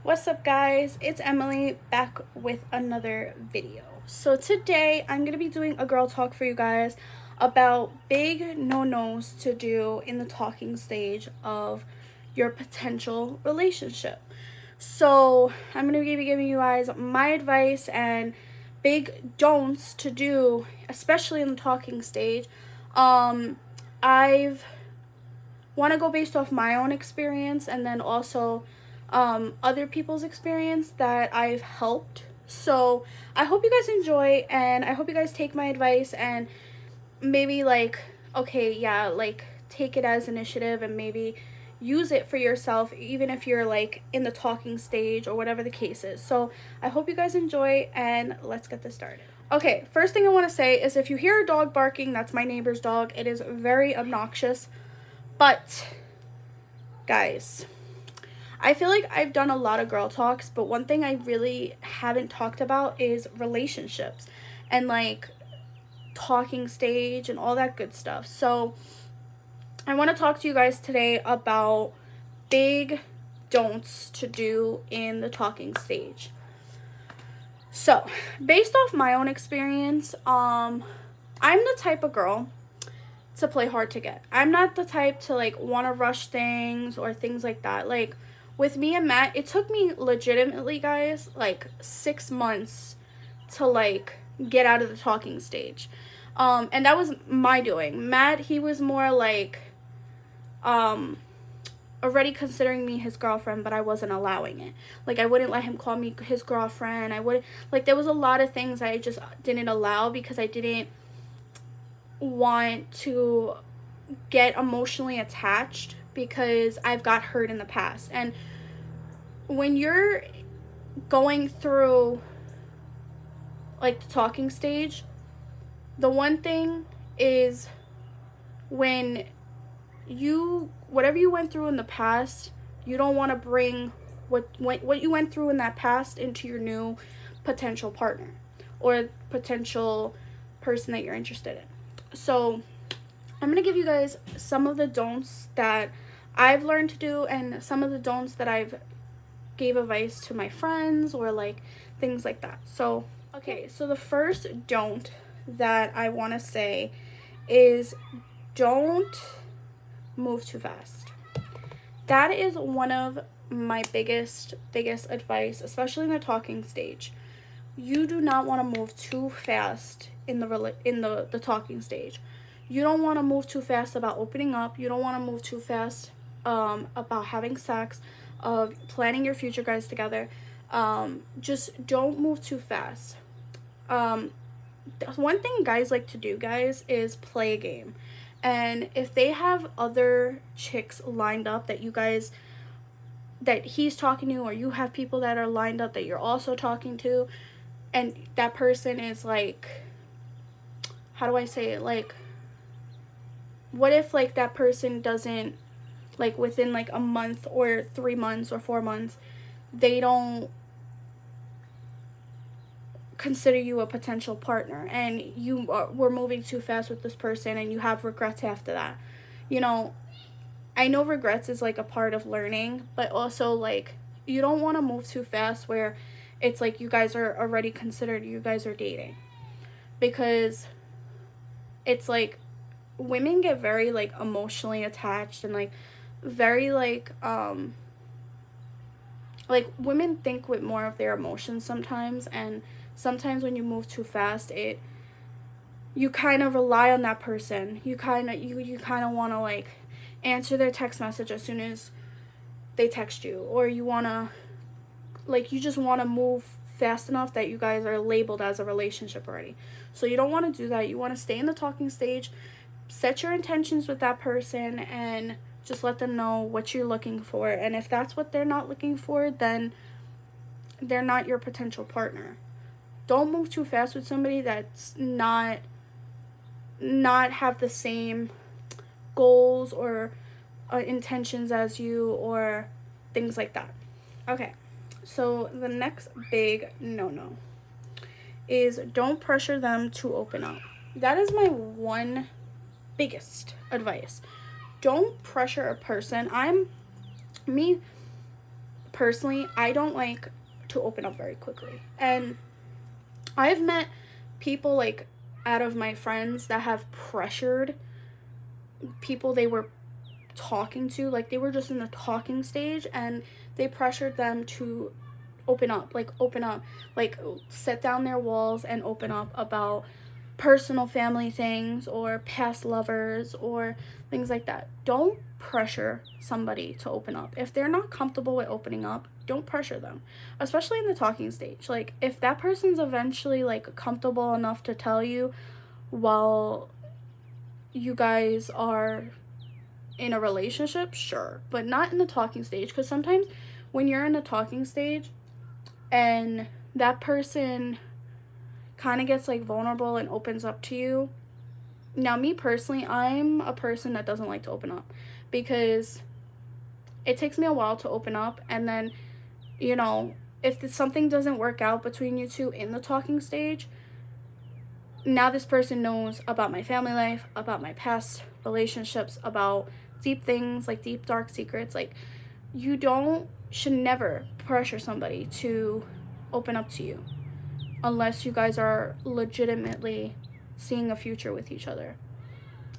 What's up, guys? It's Emily back with another video. So today I'm going to be doing a girl talk for you guys about big no-nos to do in the talking stage of your potential relationship. So I'm going to be giving you guys my advice and big don'ts to do, especially in the talking stage. I've want to go based off my own experience and then also other people's experience that I've helped. So I hope you guys enjoy, and I hope you guys take my advice and maybe take it as initiative and maybe use it for yourself, even if you're like in the talking stage or whatever the case is. So I hope you guys enjoy, and let's get this started. Okay, first thing I want to say is if you hear a dog barking, that's my neighbor's dog. It is very obnoxious. But guys, I feel like I've done a lot of girl talks, but one thing I really haven't talked about is relationships and like talking stage and all that good stuff. So I want to talk to you guys today about big don'ts to do in the talking stage. So based off my own experience, I'm the type of girl to play hard to get. I'm not the type to like want to rush things or things like that. Like with me and Matt, it took me legitimately, guys, like 6 months to like get out of the talking stage. And that was my doing. Matt, he was more like already considering me his girlfriend, but I wasn't allowing it. Like I wouldn't let him call me his girlfriend. I wouldn't, like, there was a lot of things I just didn't allow because I didn't want to get emotionally attached because I've got hurt in the past. And when you're going through like the talking stage, the one thing is when whatever you went through in the past, you don't want to bring what you went through in that past into your new potential partner or potential person that you're interested in. So I'm going to give you guys some of the don'ts that I've learned to do and some of the don'ts that I've gave advice to my friends or like things like that. So, okay, so the first don't that I want to say is don't move too fast. That is one of my biggest advice, especially in the talking stage. You do not want to move too fast in the talking stage. You don't want to move too fast about opening up. You don't want to move too fast about having sex, of planning your future, guys, together. Just don't move too fast. One thing guys like to do, guys, is play a game. And if they have other chicks lined up that he's talking to, or you have people that are lined up that you're also talking to, and that person is like, how do I say it, like, what if like that person doesn't, like, within like a month or 3 months or 4 months, they don't consider you a potential partner, and we're moving too fast with this person and you have regrets after that. You know, I know regrets is like a part of learning, but also like you don't want to move too fast where it's like you guys are already considered, you guys are dating, because it's like women get very like emotionally attached and like very like women think with more of their emotions sometimes, and sometimes when you move too fast, you kind of rely on that person. You kind of want to like answer their text message as soon as they text you, or you want to like, you just want to move fast enough that you guys are labeled as a relationship already. So you don't want to do that. You want to stay in the talking stage, set your intentions with that person, and just let them know what you're looking for. And if that's what they're not looking for, then they're not your potential partner. Don't move too fast with somebody that's not have the same goals or intentions as you, or things like that. Okay, so the next big no-no is don't pressure them to open up. That is my one biggest advice. Don't pressure a person. personally, I don't like to open up very quickly. And I've met people, like, out of my friends that have pressured people they were talking to, like, they were just in the talking stage, and they pressured them to open up, like set down their walls and open up about personal family things or past lovers or things like that. Don't pressure somebody to open up. If they're not comfortable with opening up, don't pressure them, especially in the talking stage. Like, if that person's eventually, like, comfortable enough to tell you while you guys are in a relationship, sure, but not in the talking stage. Because sometimes when you're in the talking stage and that person kind of gets, like, vulnerable and opens up to you. Now, me personally, I'm a person that doesn't like to open up, because it takes me a while to open up, and then, you know, if something doesn't work out between you two in the talking stage, now this person knows about my family life, about my past relationships, about deep things, like deep dark secrets. Like, you should never pressure somebody to open up to you unless you guys are legitimately seeing a future with each other.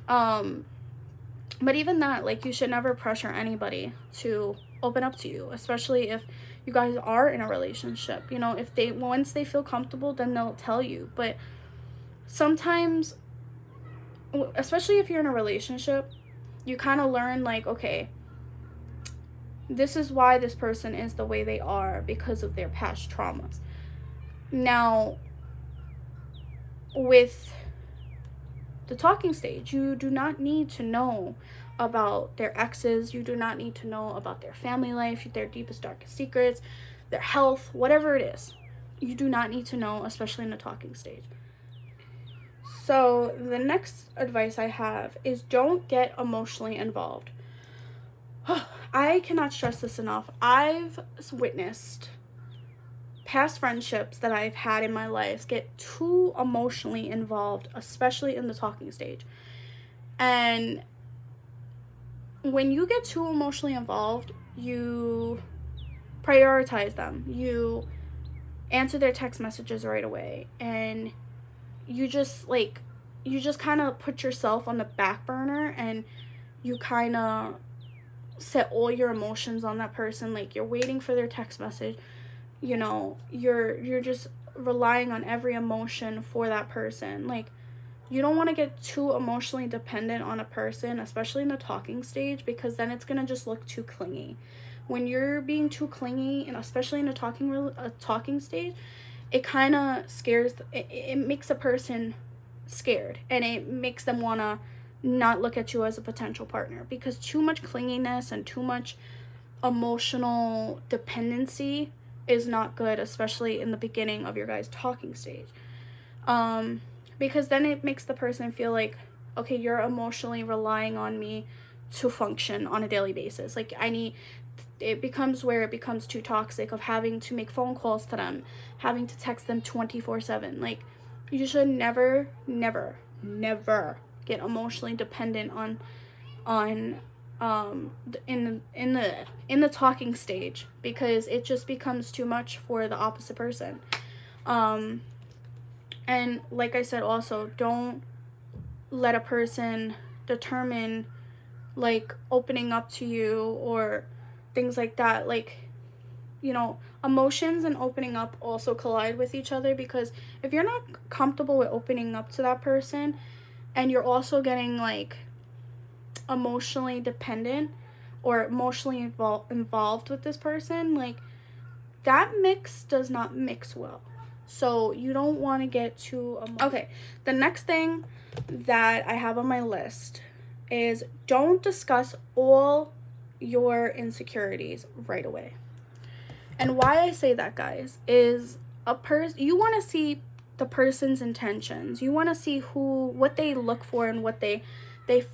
But even that, like, you should never pressure anybody to open up to you, especially if you guys are in a relationship. You know, if once they feel comfortable, then they'll tell you. But sometimes, especially if you're in a relationship, you kind of learn, like, okay, this is why this person is the way they are, because of their past traumas. Now, with the talking stage, you do not need to know about their exes. You do not need to know about their family life, their deepest, darkest secrets, their health, whatever it is. You do not need to know, especially in the talking stage. So the next advice I have is don't get emotionally involved. I cannot stress this enough. I've witnessed past friendships that I've had in my life get too emotionally involved, especially in the talking stage. And when you get too emotionally involved, you prioritize them. You answer their text messages right away, and you just kind of put yourself on the back burner, and you kind of set all your emotions on that person. Like, you're waiting for their text message. You know, you're just relying on every emotion for that person. Like, you don't want to get too emotionally dependent on a person, especially in the talking stage, because then it's gonna just look too clingy. When you're being too clingy, and especially in a talking stage, it kind of scares. It makes a person scared, and it makes them wanna not look at you as a potential partner, because too much clinginess and too much emotional dependency is not good, especially in the beginning of your guys' talking stage. Because then it makes the person feel like, okay, you're emotionally relying on me to function on a daily basis. Like, it becomes where it becomes too toxic, of having to make phone calls to them, having to text them 24/7. Like, you should never get emotionally dependent on in the talking stage, because it just becomes too much for the opposite person. And like I said, also, don't let a person determine, like, opening up to you or things like that. Like, you know, emotions and opening up also collide with each other, because if you're not comfortable with opening up to that person, and you're also getting, like, emotionally dependent or emotionally involved with this person, like, that mix does not mix well. So you don't want to get too okay. The next thing that I have on my list is don't discuss all your insecurities right away. And why I say that, guys, is you want to see the person's intentions. You want to see what they look for and what they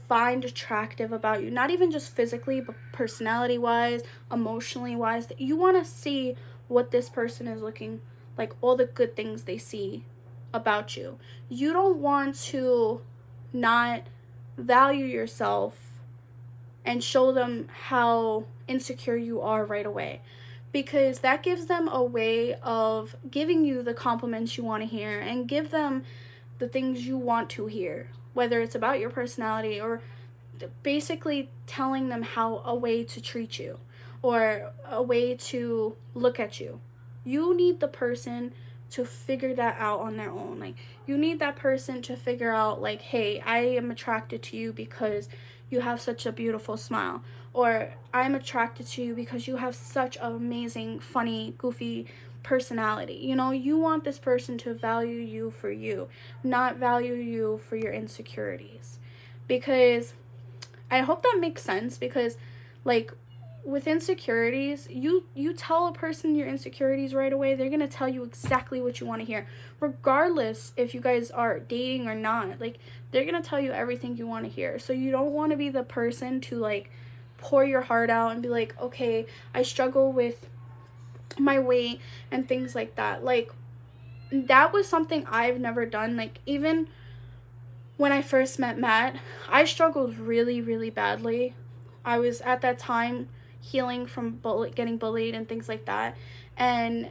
find attractive about you. Not even just physically, but personality wise, emotionally wise. You want to see what this person is looking like, all the good things they see about you. You don't want to not value yourself and show them how insecure you are right away, because that gives them a way of giving you the compliments you want to hear and give them the things you want to hear, whether it's about your personality or basically telling them how a way to treat you or a way to look at you. You need the person to figure that out on their own. Like, you need that person to figure out, like, hey, I am attracted to you because you have such a beautiful smile, or I'm attracted to you because you have such an amazing, funny, goofy personality. You know, you want this person to value you for you, not value you for your insecurities. Because I hope that makes sense, because like with insecurities, you tell a person your insecurities right away, they're gonna tell you exactly what you want to hear, regardless if you guys are dating or not. Like, they're gonna tell you everything you want to hear. So you don't want to be the person to like pour your heart out and be like, okay, I struggle with my weight and things like that. Like, that was something I've never done. Like, even when I first met Matt, I struggled really, really badly. I was at that time healing from getting bullied and things like that. And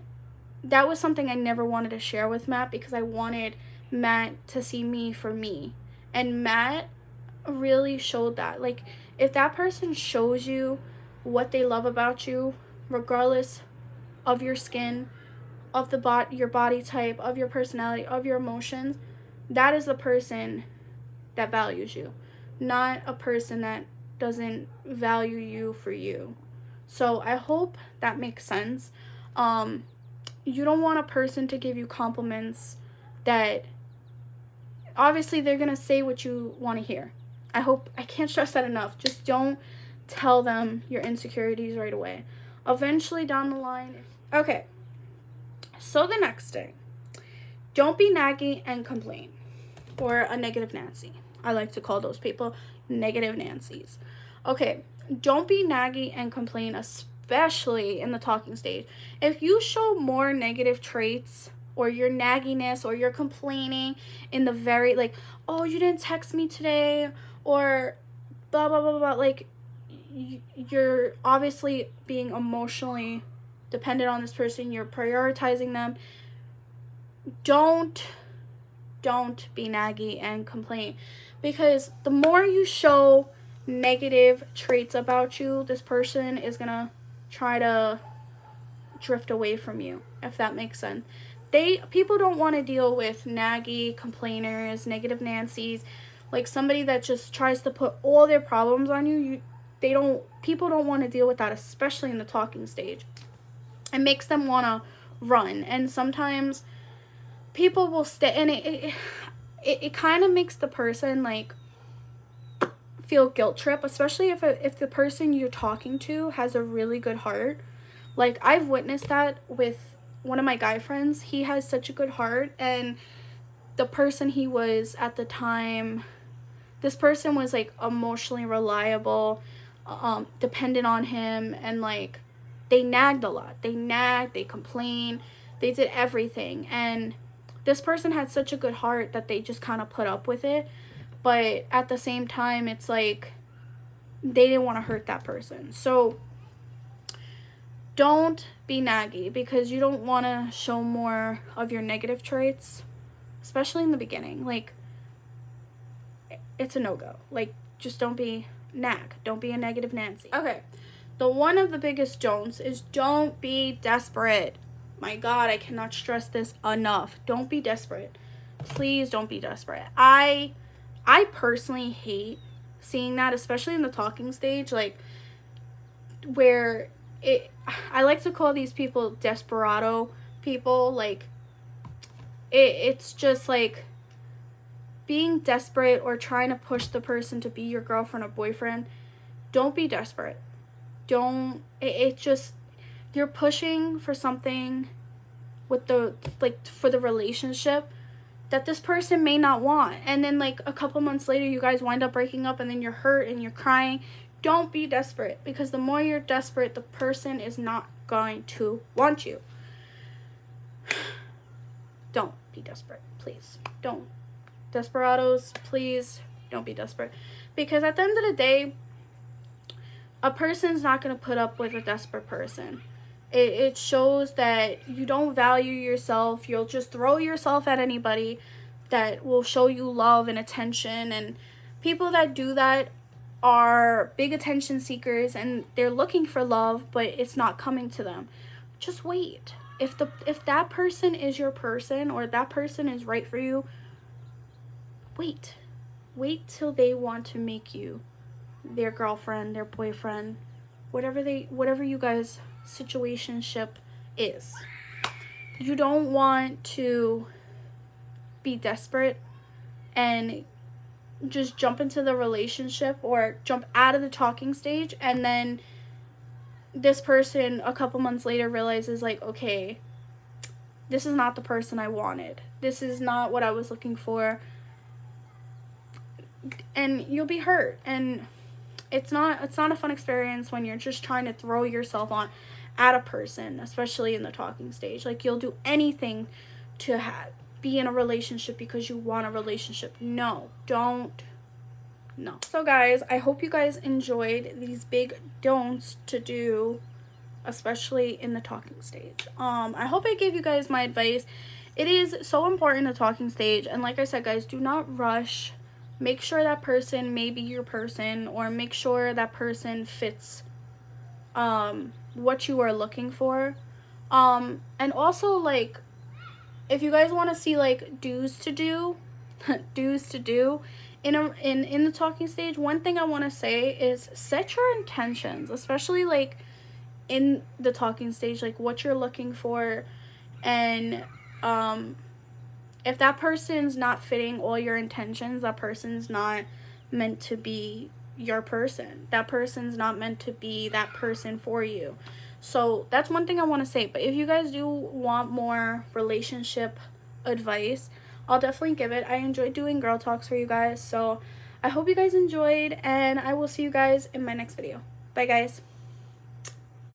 that was something I never wanted to share with Matt, because I wanted Matt to see me for me. And Matt really showed that. Like, if that person shows you what they love about you, regardless of your skin, of your body type, of your personality, of your emotions, that is the person that values you, not a person that doesn't value you for you. So I hope that makes sense. You don't want a person to give you compliments that obviously they're gonna say what you want to hear. I can't stress that enough. Just don't tell them your insecurities right away. Eventually down the line. Okay, so the next thing, don't be naggy and complain, or a negative Nancy. I like to call those people negative Nancys. Okay, don't be naggy and complain, especially in the talking stage. If you show more negative traits, or your nagginess, or you're complaining in the very, like, oh, you didn't text me today, or blah, blah, blah, blah, like, you're obviously being emotionally dependent on this person, you're prioritizing them. Don't be naggy and complain, because the more you show negative traits about you, this person is gonna try to drift away from you, if that makes sense. People don't want to deal with naggy complainers, negative Nancys, like somebody that just tries to put all their problems on you. People don't want to deal with that, especially in the talking stage. It makes them want to run, and sometimes people will stay, and it kind of makes the person like feel guilt trip, especially if the person you're talking to has a really good heart. Like, I've witnessed that with one of my guy friends. He has such a good heart, and the person he was at the time, this person was like emotionally reliable, dependent on him, and like they nagged a lot. They complained, they did everything, and this person had such a good heart that they just kind of put up with it. But at the same time, it's like they didn't want to hurt that person. So don't be naggy, because you don't want to show more of your negative traits, especially in the beginning. Like, it's a no-go. Like, just don't be nag. Don't be a negative Nancy. Okay, one of the biggest don'ts is don't be desperate. My God, I cannot stress this enough. Don't be desperate. Please don't be desperate. I personally hate seeing that, especially in the talking stage, like, where I like to call these people desperado people. Like, it's just like being desperate or trying to push the person to be your girlfriend or boyfriend. Don't be desperate. You're pushing for something with for the relationship that this person may not want, and then like a couple months later you guys wind up breaking up, and then you're hurt and you're crying. Don't be desperate, because the more you're desperate, the person is not going to want you. Don't be desperate, please. Don't. Desperados, please don't be desperate, because at the end of the day, a person's not going to put up with a desperate person. It shows that you don't value yourself. You'll just throw yourself at anybody that will show you love and attention. And people that do that are big attention seekers, and they're looking for love, but it's not coming to them. Just wait. If that person is your person, or that person is right for you, wait till they want to make you their girlfriend, their boyfriend, whatever you guys situationship is. You don't want to be desperate and just jump into the relationship or jump out of the talking stage, and then this person a couple months later realizes, like, okay, this is not the person I wanted. This is not what I was looking for. And you'll be hurt. And it's not a fun experience when you're just trying to throw yourself on at a person, especially in the talking stage. Like, you'll do anything to be in a relationship because you want a relationship. No, don't. No. So guys, I hope you guys enjoyed these big don'ts to do, especially in the talking stage. I hope I gave you guys my advice. It is so important, the talking stage, and like I said, guys, do not rush. Make sure that person may be your person, or make sure that person fits what you are looking for. And also, like, if you guys want to see like do's to do in the talking stage, one thing I want to say is set your intentions, especially like in the talking stage, like what you're looking for. And if that person's not fitting all your intentions, that person's not meant to be your person. That person's not meant to be that person for you. So that's one thing I want to say. But if you guys do want more relationship advice, I'll definitely give it. I enjoyed doing girl talks for you guys. So I hope you guys enjoyed, and I will see you guys in my next video. Bye guys.